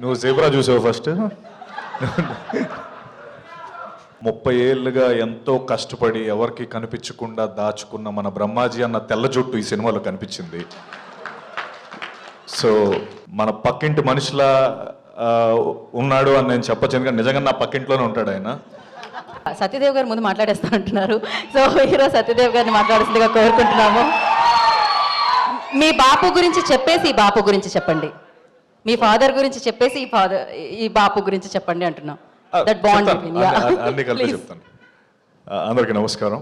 నువ్వు జేబ్రా చూసావు ఫస్ట్. 30 ఏళ్ళుగా ఎంతో కష్టపడి ఎవరికి కనిపించకుండా దాచుకున్న మన బ్రహ్మాజీ అన్న తెల్ల జుట్టు ఈ సినిమాలో కనిపించింది. సో మన పక్కింటి మనిషిలా ఉన్నాడు అని నేను చెప్పచ్చు, నిజంగా నా పక్కింట్లోనే ఉంటాడు ఆయన. సత్యదేవ్ గారు ముందు మాట్లాడేస్తా అంటున్నారు. సో హీరో సత్యదేవ్ గారిని మాట్లాడాల్సిందిగా కోరుకుంటున్నాము. మీ బాపు గురించి చెప్పేసి ఈ బాపు గురించి చెప్పండి, మీ ఫాదర్ గురించి చెప్పేసి ఈ బాపు గురించి చెప్పండి అంటున్నాం. దట్ బాండ్ అన్ని కలిపి చెప్తాను. అందరికీ నమస్కారం.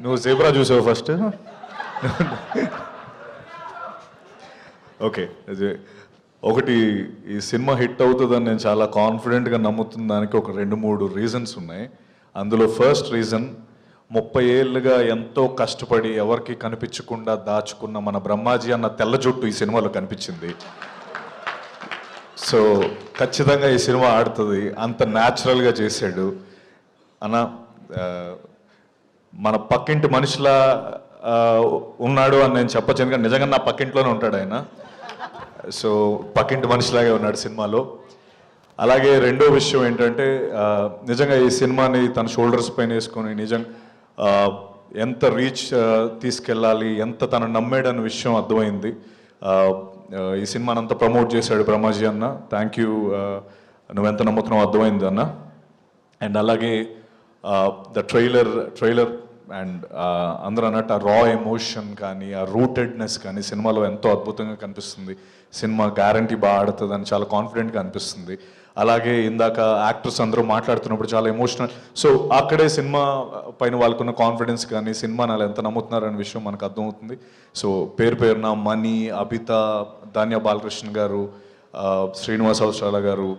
నువ్వు జేబ్రా చూసావు ఫస్ట్. ఓకే, ఒకటి ఈ సినిమా హిట్ అవుతుందని నేను చాలా కాన్ఫిడెంట్గా నమ్ముతున్న దానికి ఒక 2-3 రీజన్స్ ఉన్నాయి. అందులో ఫస్ట్ రీజన్, 30 ఏళ్ళుగా ఎంతో కష్టపడి ఎవరికి కనిపించకుండా దాచుకున్న మన బ్రహ్మాజీ అన్న తెల్ల జుట్టు ఈ సినిమాలో కనిపించింది. సో ఖచ్చితంగా ఈ సినిమా ఆడుతుంది, అంత న్యాచురల్గా చేశాడు అన్న. మన పక్కింటి మనిషిలా ఉన్నాడు అని నేను చెప్పచ్చు, నిజంగా నా పక్కింట్లోనే ఉంటాడు ఆయన. సో పక్కింటి మనిషిలాగే ఉన్నాడు సినిమాలో. అలాగే రెండో విషయం ఏంటంటే, నిజంగా ఈ సినిమాని తన షోల్డర్స్ పైన వేసుకొని ఎంత రీచ్ తీసుకెళ్ళాలి, ఎంత తను నమ్మాడన్న విషయం అర్థమైంది. ఈ సినిమాని అంతా ప్రమోట్ చేశాడు బ్రహ్మాజీ అన్న. థ్యాంక్ యూ, నువ్వెంత నమ్ముతున్నావు అర్థమైంది అన్న. అండ్ అలాగే ద ట్రైలర్ అండ్ అందరూ అన్నట్టు ఆ రా ఎమోషన్ కానీ, ఆ రూటెడ్నెస్ కానీ సినిమాలో ఎంతో అద్భుతంగా కనిపిస్తుంది. సినిమా గ్యారంటీ బాగా ఆడుతుందని చాలా కాన్ఫిడెంట్గా అనిపిస్తుంది. అలాగే ఇందాక యాక్టర్స్ అందరూ మాట్లాడుతున్నప్పుడు చాలా ఎమోషనల్. సో అక్కడే సినిమా పైన వాళ్ళకున్న కాన్ఫిడెన్స్ కానీ, సినిమాని వాళ్ళు ఎంత నమ్ముతున్నారు అనే విషయం మనకు అర్థమవుతుంది. సో పేరున మణి, అభిత, ధాన్య బాలకృష్ణ గారు, శ్రీనివాస్ అవసరాల గారు,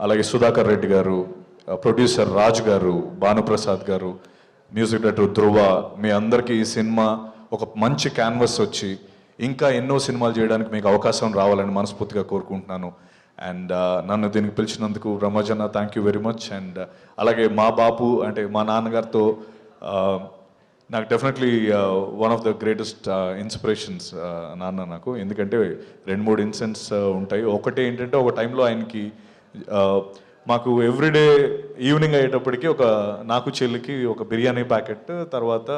అలాగే సుధాకర్ రెడ్డి గారు, ప్రొడ్యూసర్ రాజ్ గారు, భానుప్రసాద్ గారు, మ్యూజిక్ డైరెక్టర్ ధ్రువ, మీ అందరికీ ఈ సినిమా ఒక మంచి క్యాన్వస్ వచ్చి ఇంకా ఎన్నో సినిమాలు చేయడానికి మీకు అవకాశం రావాలని మనస్ఫూర్తిగా కోరుకుంటున్నాను. అండ్ నన్ను దీనికి పిలిచినందుకు బ్రహ్మజన్న thank you very much. And అలాగే మా బాపు అంటే మా నాన్నగారితో నాకు definitely one of the greatest inspirations నాన్న నాకు. ఎందుకంటే 2-3 ఇన్సిడెంట్స్ ఉంటాయి. ఒకటి ఏంటంటే, ఒక టైంలో ఆయనకి మాకు ఎవ్రీడే ఈవినింగ్ అయ్యేటప్పటికి నాకు చెల్లికి ఒక బిర్యానీ ప్యాకెట్, తర్వాత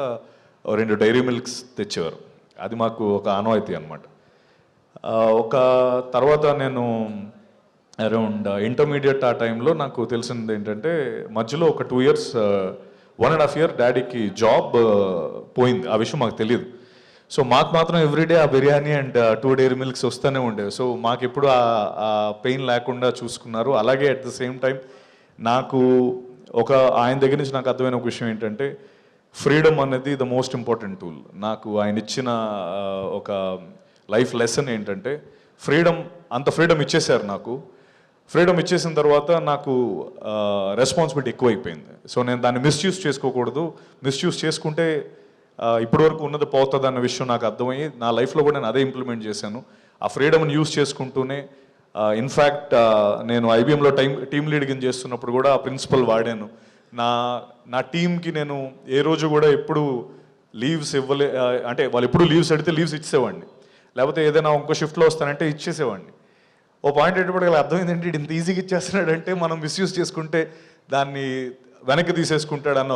2 డైరీ మిల్క్స్ తెచ్చేవారు. అది మాకు ఒక ఆనవాయితీ అనమాట. తర్వాత నేను అరౌండ్ ఇంటర్మీడియట్ ఆ టైంలో నాకు తెలిసింది ఏంటంటే, మధ్యలో ఒక 2 years 1.5 year డాడీకి జాబ్ పోయింది. ఆ విషయం మాకు తెలియదు. సో మాకు మాత్రం ఎవ్రీడే ఆ బిర్యానీ అండ్ 2 డైరీ మిల్క్స్ వస్తూనే ఉండేవి. సో మాకు ఎప్పుడు ఆ పెయిన్ లేకుండా చూసుకున్నారు. అలాగే అట్ ద సేమ్ టైం నాకు ఆయన దగ్గర నుంచి నాకు అర్థమైన ఒక విషయం ఏంటంటే, ఫ్రీడమ్ అనేది ద మోస్ట్ ఇంపార్టెంట్ టూల్. నాకు ఆయన ఇచ్చిన ఒక లైఫ్ లెసన్ ఏంటంటే, అంత ఫ్రీడమ్ ఇచ్చేశారు నాకు. ఫ్రీడమ్ ఇచ్చేసిన తర్వాత నాకు రెస్పాన్సిబిలిటీ ఎక్కువైపోయింది. సో నేను దాన్ని మిస్యూజ్ చేసుకోకూడదు. మిస్యూజ్ చేసుకుంటే ఇప్పటివరకు ఉన్నది పోతుంది అన్న విషయం నాకు అర్థమయ్యి, నా లైఫ్లో కూడా నేను అదే ఇంప్లిమెంట్ చేశాను. ఆ ఫ్రీడమ్ని యూజ్ చేసుకుంటూనే ఇన్ఫ్యాక్ట్ నేను ఐబీఎంలో టీమ్ లీడింగ్ చేస్తున్నప్పుడు కూడా ఆ ప్రిన్సిపల్ వాడాను. నా టీంకి నేను ఏ రోజు కూడా ఎప్పుడు లీవ్స్ అంటే వాళ్ళు ఎప్పుడు లీవ్స్ అడిగితే లీవ్స్ ఇచ్చేవాడిని, లేకపోతే ఏదైనా ఇంకో షిఫ్ట్లో వస్తానంటే ఇచ్చేసేవాడిని. ఓ పాయింట్ అయ్యేటప్పటికి అర్థం ఏంటంటే, ఇంత ఈజీగా ఇచ్చేస్తున్నాడంటే మనం మిస్యూజ్ చేసుకుంటే దాన్ని వెనక్కి తీసేసుకుంటాడన్న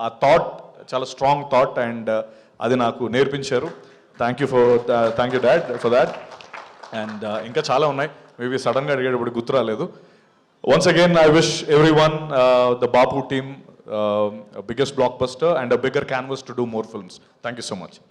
ఆ థాట్ చాలా స్ట్రాంగ్ థాట్. అండ్ అది నాకు నేర్పించారు. Thank you dad for that. And ఇంకా చాలా ఉన్నాయి, మేబీ సడన్గా అడిగేటప్పుడు గుర్తు రాలేదు. Once again, I wish everyone, the Bapu team, a biggest blockbuster and a bigger canvas to do more films. Thank you so much.